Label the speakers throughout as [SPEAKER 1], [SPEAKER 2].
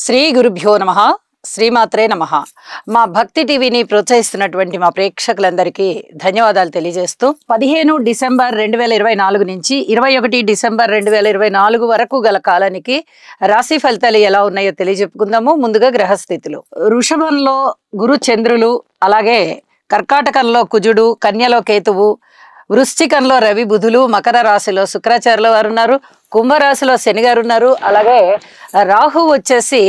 [SPEAKER 1] శ్రీ గురుభ్యో నమః శ్రీమాత్రే నమః. మా భక్తి టీవీని ప్రోత్సహిస్తున్నటువంటి మా ప్రేక్షకులందరికీ ధన్యవాదాలు తెలియజేస్తూ 15 డిసెంబర్ 2024 నుంచి 21 డిసెంబర్ 2024 వరకు గల కాలానికి రాశి ఫలితాలు ఎలా ఉన్నాయో తెలియజెప్పుకుందాము. ముందుగా గ్రహస్థితులు. వృషభంలో గురు చంద్రులు, అలాగే కర్కాటకంలో కుజుడు, కన్యలో కేతువు, వృశ్చికంలో రవి బుధులు, మకర రాశిలో శుక్రాచార్యుల వారు ఉన్నారు, కుంభరాశిలో శని గారు ఉన్నారు, అలాగే రాహు వచ్చేసి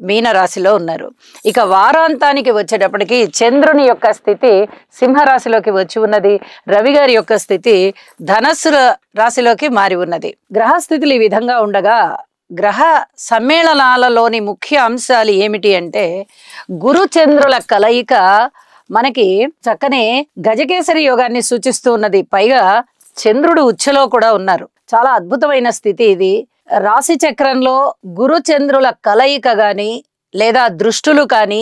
[SPEAKER 1] మీన రాశిలో ఉన్నారు. ఇక వారాంతానికి వచ్చేటప్పటికి చంద్రుని యొక్క స్థితి సింహరాశిలోకి వచ్చి ఉన్నది, రవి గారి యొక్క స్థితి ధనస్సు రాశిలోకి మారి ఉన్నది. గ్రహస్థితులు ఈ విధంగా ఉండగా గ్రహ సమ్మేళనాలలోని ముఖ్య అంశాలు ఏమిటి అంటే, గురు చంద్రుల కలయిక మనకి చక్కనే గజకేసరి యోగాన్ని సూచిస్తూ ఉన్నది. పైగా చంద్రుడు ఉచ్ఛలో కూడా ఉన్నారు. చాలా అద్భుతమైన స్థితి ఇది. రాశి చక్రంలో గురు చంద్రుల కలయిక గాని లేదా దృష్టులు కానీ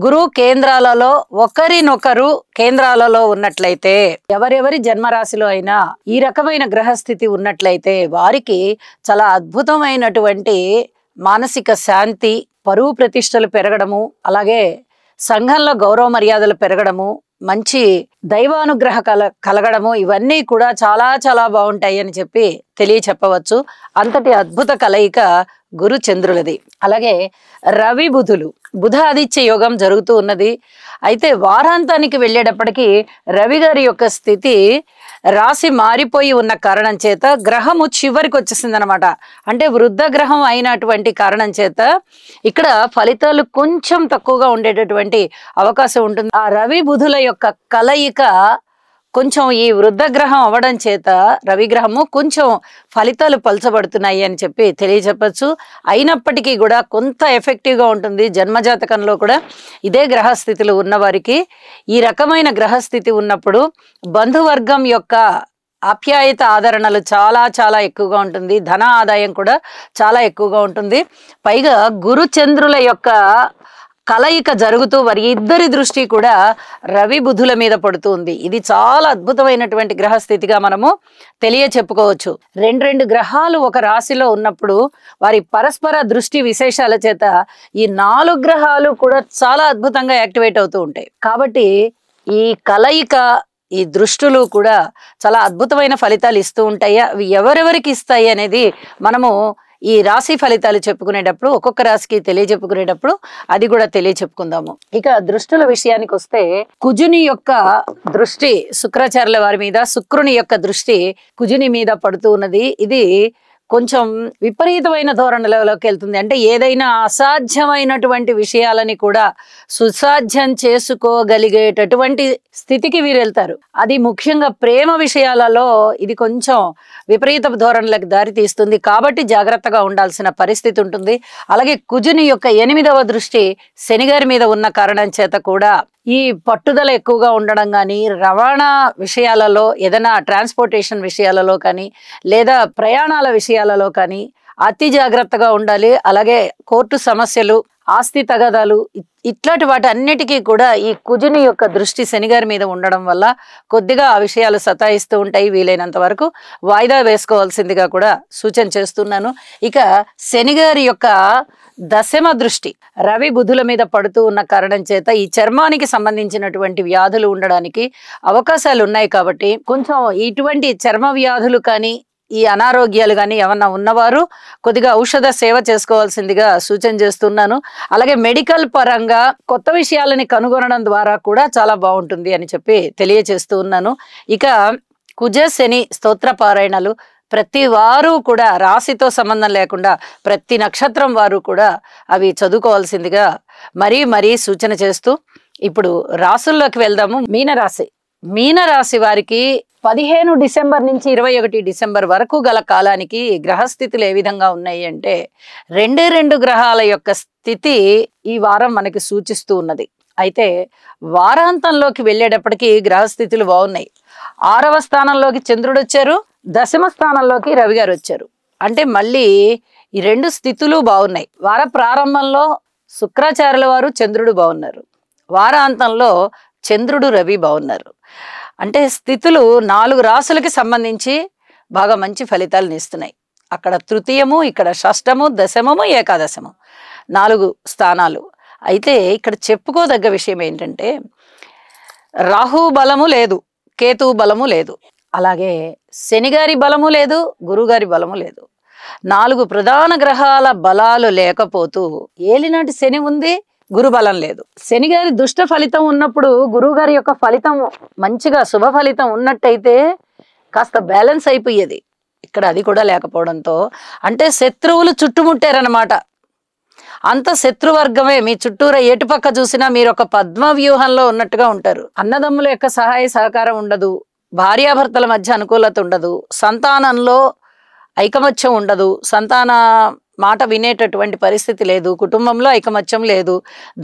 [SPEAKER 1] గురు కేంద్రాలలో ఒకరినొకరు కేంద్రాలలో ఉన్నట్లయితే, ఎవరెవరి జన్మరాశిలో అయినా ఈ రకమైన గ్రహస్థితి ఉన్నట్లయితే వారికి చాలా అద్భుతమైనటువంటి మానసిక శాంతి, పరువు ప్రతిష్టలు పెరగడము, అలాగే సంఘంలో గౌరవ మర్యాదలు పెరగడము, మంచి దైవానుగ్రహ కలగడము, ఇవన్నీ కూడా చాలా చాలా బాగుంటాయి అని చెప్పి చెప్పవచ్చు. అంతటి అద్భుత కలయిక గురు చంద్రులది. అలాగే రవి బుధులు, బుధ ఆదిత్య యోగం జరుగుతూ ఉన్నది. అయితే వారాంతానికి వెళ్ళేటప్పటికీ రవి గారి యొక్క స్థితి రాశి మారిపోయి ఉన్న కారణం చేత గ్రహము చివరికి వచ్చేసింది అనమాట. అంటే వృద్ధ గ్రహం అయినటువంటి కారణం చేత ఇక్కడ ఫలితాలు కొంచెం తక్కువగా ఉండేటటువంటి అవకాశం ఉంటుంది. ఆ రవి బుధుల యొక్క కలయిక కొంచెం ఈ వృద్ధ గ్రహం అవ్వడం చేత రవి గ్రహము కొంచెం ఫలితాలు పలచబడుతున్నాయి అని చెప్పి తెలియజెప్పచ్చు. అయినప్పటికీ కూడా కొంత ఎఫెక్టివ్గా ఉంటుంది. జన్మజాతకంలో కూడా ఇదే గ్రహస్థితులు ఉన్నవారికి ఈ రకమైన గ్రహస్థితి ఉన్నప్పుడు బంధువర్గం యొక్క ఆప్యాయత ఆదరణలు చాలా చాలా ఎక్కువగా ఉంటుంది. ధన ఆదాయం కూడా చాలా ఎక్కువగా ఉంటుంది. పైగా గురు చంద్రుల యొక్క కలయిక జరుగుతూ వారి ఇద్దరి దృష్టి కూడా రవి బుధుల మీద పడుతుంది. ఇది చాలా అద్భుతమైనటువంటి గ్రహస్థితిగా మనము చెప్పుకోవచ్చు. రెండు గ్రహాలు ఒక రాశిలో ఉన్నప్పుడు వారి పరస్పర దృష్టి విశేషాల చేత ఈ 4 గ్రహాలు కూడా చాలా అద్భుతంగా యాక్టివేట్ అవుతూ ఉంటాయి. కాబట్టి ఈ కలయిక, ఈ దృష్టులు కూడా చాలా అద్భుతమైన ఫలితాలు ఇస్తూ ఉంటాయి. అవి ఎవరెవరికి ఇస్తాయి అనేది మనము ఈ రాశి ఫలితాలు చెప్పుకునేటప్పుడు, ఒక్కొక్క రాశికి తెలియచెప్పుకునేటప్పుడు అది కూడా తెలియచెప్పుకుందాము. ఇక దృష్టుల విషయానికి వస్తే, కుజుని యొక్క దృష్టి శుక్రాచార్యుల వారి మీద, శుక్రుని యొక్క దృష్టి కుజుని మీద పడుతూ ఉన్నది. ఇది కొంచెం విపరీతమైన ధోరణిలోకి వెళ్తుంది. అంటే ఏదైనా అసాధ్యమైనటువంటి విషయాలని కూడా సుసాధ్యం చేసుకోగలిగేటటువంటి స్థితికి వీరు వెళ్తారు. అది ముఖ్యంగా ప్రేమ విషయాలలో ఇది కొంచెం విపరీత ధోరణులకు దారి తీస్తుంది. కాబట్టి జాగ్రత్తగా ఉండాల్సిన పరిస్థితి ఉంటుంది. అలాగే కుజుని యొక్క 8వ దృష్టి శనిగారి మీద ఉన్న కారణం చేత కూడా ఈ పట్టుదల ఎక్కువగా ఉండడం కానీ, రవాణా విషయాలలో, ఏదైనా ట్రాన్స్పోర్టేషన్ విషయాలలో కానీ, లేదా ప్రయాణాల విషయాలలో కానీ అతి జాగ్రత్తగా ఉండాలి. అలాగే కోర్టు సమస్యలు, ఆస్తి తగాదాలు, ఇట్లాంటి వాటి అన్నిటికీ కూడా ఈ కుజుని యొక్క దృష్టి శనిగారి మీద ఉండడం వల్ల కొద్దిగా ఆ విషయాలు సతాయిస్తూ ఉంటాయి. వీలైనంత వరకు వాయిదా వేసుకోవాల్సిందిగా కూడా సూచన చేస్తున్నాను. ఇక శనిగారి యొక్క దశమ దృష్టి రవి బుధుల మీద పడుతూ ఉన్న కారణం చేత ఈ చర్మానికి సంబంధించినటువంటి వ్యాధులు ఉండడానికి అవకాశాలు ఉన్నాయి. కాబట్టి కొంచెం ఇటువంటి చర్మ వ్యాధులు కానీ, ఈ అనారోగ్యాలు కానీ ఏమన్నా ఉన్నవారు కొద్దిగా ఔషధ సేవ చేసుకోవాల్సిందిగా సూచన చేస్తున్నాను. అలాగే మెడికల్ పరంగా కొత్త విషయాలని కనుగొనడం ద్వారా కూడా చాలా బాగుంటుంది అని చెప్పి తెలియచేస్తూ ఉన్నాను. ఇక కుజ శని స్తోత్ర పారాయణలు ప్రతి వారు కూడా, రాశితో సంబంధం లేకుండా ప్రతి నక్షత్రం వారు కూడా అవి చదువుకోవాల్సిందిగా మరీ సూచన చేస్తూ ఇప్పుడు రాసుల్లోకి వెళ్దాము. మీనరాశి. మీనరాశి వారికి 15 డిసెంబర్ నుంచి 21 డిసెంబర్ వరకు గల కాలానికి గ్రహస్థితులు ఏ విధంగా ఉన్నాయి అంటే, రెండు గ్రహాల యొక్క స్థితి ఈ వారం మనకి సూచిస్తూ ఉన్నది. అయితే వారాంతంలోకి వెళ్ళేటప్పటికి గ్రహస్థితులు బాగున్నాయి. 6వ స్థానంలోకి చంద్రుడు వచ్చారు, దశమ స్థానంలోకి రవి గారు వచ్చారు. అంటే మళ్ళీ ఈ 2 స్థితులు బాగున్నాయి. వార ప్రారంభంలో శుక్రాచార్యుల వారు, చంద్రుడు బాగున్నారు. వారాంతంలో చంద్రుడు, రవి బాగున్నారు. అంటే స్థితులు 4 రాశులకి సంబంధించి బాగా మంచి ఫలితాలను ఇస్తున్నాయి. అక్కడ తృతీయము, ఇక్కడ షష్టము, దశమము, ఏకాదశము 4 స్థానాలు. అయితే ఇక్కడ చెప్పుకోదగ్గ విషయం ఏంటంటే రాహు బలము లేదు, కేతు బలము లేదు, అలాగే శనిగారి బలము లేదు, గురుగారి బలము లేదు. 4 ప్రధాన గ్రహాల బలాలు లేకపోతూ ఏలినాటి శని ఉంది, గురు బలం లేదు. శనిగారి దుష్ట ఫలితం ఉన్నప్పుడు గురువుగారి యొక్క ఫలితం మంచిగా శుభ ఫలితం ఉన్నట్టయితే కాస్త బ్యాలెన్స్ అయిపోయేది. ఇక్కడ అది కూడా లేకపోవడంతో అంటే శత్రువులు చుట్టుముట్టారనమాట. అంత శత్రువర్గమే మీ చుట్టూరా ఎటుపక్క చూసినా మీరు ఒక పద్మ వ్యూహంలో ఉన్నట్టుగా ఉంటారు. అన్నదమ్ముల యొక్క సహాయ సహకారం ఉండదు, భార్యాభర్తల మధ్య అనుకూలత ఉండదు, సంతానంలో ఐకమత్యం ఉండదు, సంతాన మాట వినేటటువంటి పరిస్థితి లేదు, కుటుంబంలో ఐకమత్యం లేదు,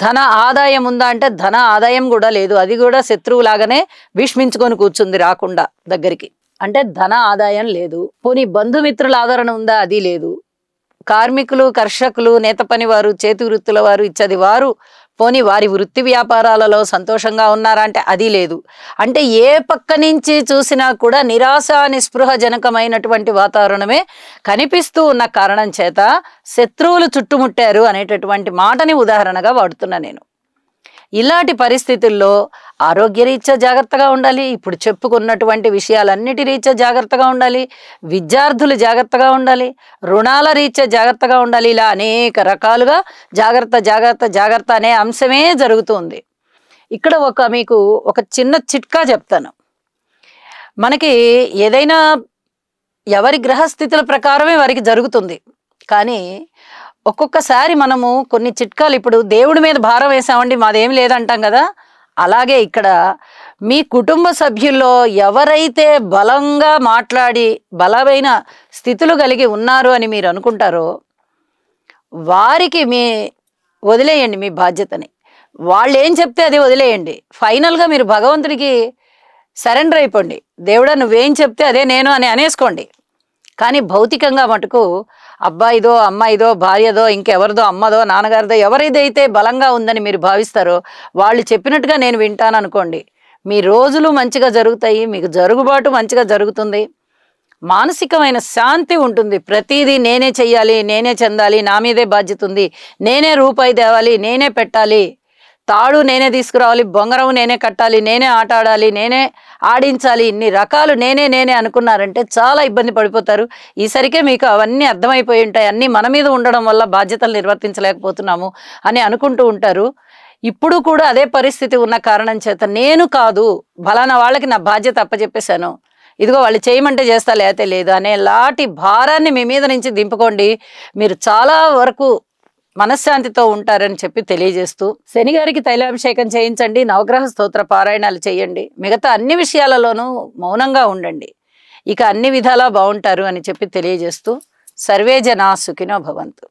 [SPEAKER 1] ధన ఆదాయం ఉందా అంటే ధన ఆదాయం కూడా లేదు, అది కూడా శత్రువులాగానే భీష్మించుకొని కూర్చుంది రాకుండా దగ్గరికి. అంటే ధన ఆదాయం లేదు. పోనీ బంధుమిత్రుల ఆదరణ ఉందా, అది లేదు. కార్మికులు, కర్షకులు, నేత పని వారు, చేతి వృత్తుల వారు, ఇచ్చది వారు పోనీ వారి వృత్తి వ్యాపారాలలో సంతోషంగా ఉన్నారా అంటే అది లేదు. అంటే ఏ పక్క నుంచి చూసినా కూడా నిరాశ నిస్పృహ జనకమైనటువంటి వాతావరణమే కనిపిస్తూ ఉన్న కారణం చేత శత్రువులు చుట్టుముట్టారు అనేటటువంటి మాటని ఉదాహరణగా వాడుతున్నా నేను. ఇలాంటి పరిస్థితుల్లో ఆరోగ్యరీత్యా జాగ్రత్తగా ఉండాలి. ఇప్పుడు చెప్పుకున్నటువంటి విషయాలన్నిటి రీత్యా జాగ్రత్తగా ఉండాలి. విద్యార్థులు జాగ్రత్తగా ఉండాలి, రుణాల రీత్యా జాగ్రత్తగా ఉండాలి. ఇలా అనేక రకాలుగా జాగ్రత్త జాగ్రత్త జాగ్రత్త అనే అంశమే జరుగుతుంది. ఇక్కడ మీకు ఒక చిన్న చిట్కా చెప్తాను. మనకి ఏదైనా ఎవరి గ్రహస్థితుల ప్రకారమే వారికి జరుగుతుంది. కానీ ఒక్కొక్కసారి మనము కొన్ని చిట్కాలు ఇప్పుడు దేవుడి మీద భారం వేసామండి మాదేం లేదంటాం కదా, అలాగే ఇక్కడ మీ కుటుంబ సభ్యుల్లో ఎవరైతే బలంగా మాట్లాడి బలమైన స్థితులు కలిగి ఉన్నారు అని మీరు అనుకుంటారో వారికి వదిలేయండి మీ బాధ్యతని. వాళ్ళు ఏం చెప్తే అది వదిలేయండి. ఫైనల్గా మీరు భగవంతుడికి సరెండర్ అయిపోండి. దేవుడా నువ్వేం చెప్తే అదే నేను అని అనేసుకోండి. కానీ భౌతికంగా మటుకు అబ్బాయిదో అమ్మాయిదో భార్యదో ఇంకెవరిదో అమ్మదో నాన్నగారిదో ఎవరిదైతే బలంగా ఉందని మీరు భావిస్తారో వాళ్ళు చెప్పినట్టుగా నేను వింటాను అనుకోండి. మీ రోజులు మంచిగా జరుగుతాయి, మీకు జరుగుబాటు మంచిగా జరుగుతుంది, మానసికమైన శాంతి ఉంటుంది. ప్రతిదీ నేనే చెయ్యాలి, నేనే చెందాలి, నా మీదే బాధ్యత ఉంది, నేనే రూపాయి తేవాలి, నేనే పెట్టాలి, తాడు నేనే తీసుకురావాలి, బొంగరం నేనే కట్టాలి, నేనే ఆట ఆడాలి, నేనే ఆడించాలి, ఇన్ని రకాలు నేనే అనుకున్నారంటే చాలా ఇబ్బంది పడిపోతారు. ఈసరికే మీకు అవన్నీ అర్థమైపోయి ఉంటాయి. అన్నీ మన మీద ఉండడం వల్ల బాధ్యతలు నిర్వర్తించలేకపోతున్నాము అని అనుకుంటూ ఉంటారు. ఇప్పుడు కూడా అదే పరిస్థితి ఉన్న కారణం చేత నేను కాదు ఫలానా వాళ్ళకి నా బాధ్యత అప్పచెప్పేశాను, ఇదిగో వాళ్ళు చేయమంటే చేస్తా లేతే లేదు అనే లాంటి భారాన్ని మీ మీద నుంచి దింపుకోండి. మీరు చాలా వరకు మనశ్శాంతితో ఉంటారని చెప్పి తెలియజేస్తూ శనిగారికి తైలాభిషేకం చేయించండి, నవగ్రహ స్తోత్ర పారాయణాలు చేయండి, మిగతా అన్ని విషయాలలోనూ మౌనంగా ఉండండి. ఇక అన్ని విధాలా బాగుంటారు అని చెప్పి తెలియజేస్తూ సర్వే జనా సుఖినో భవంతు.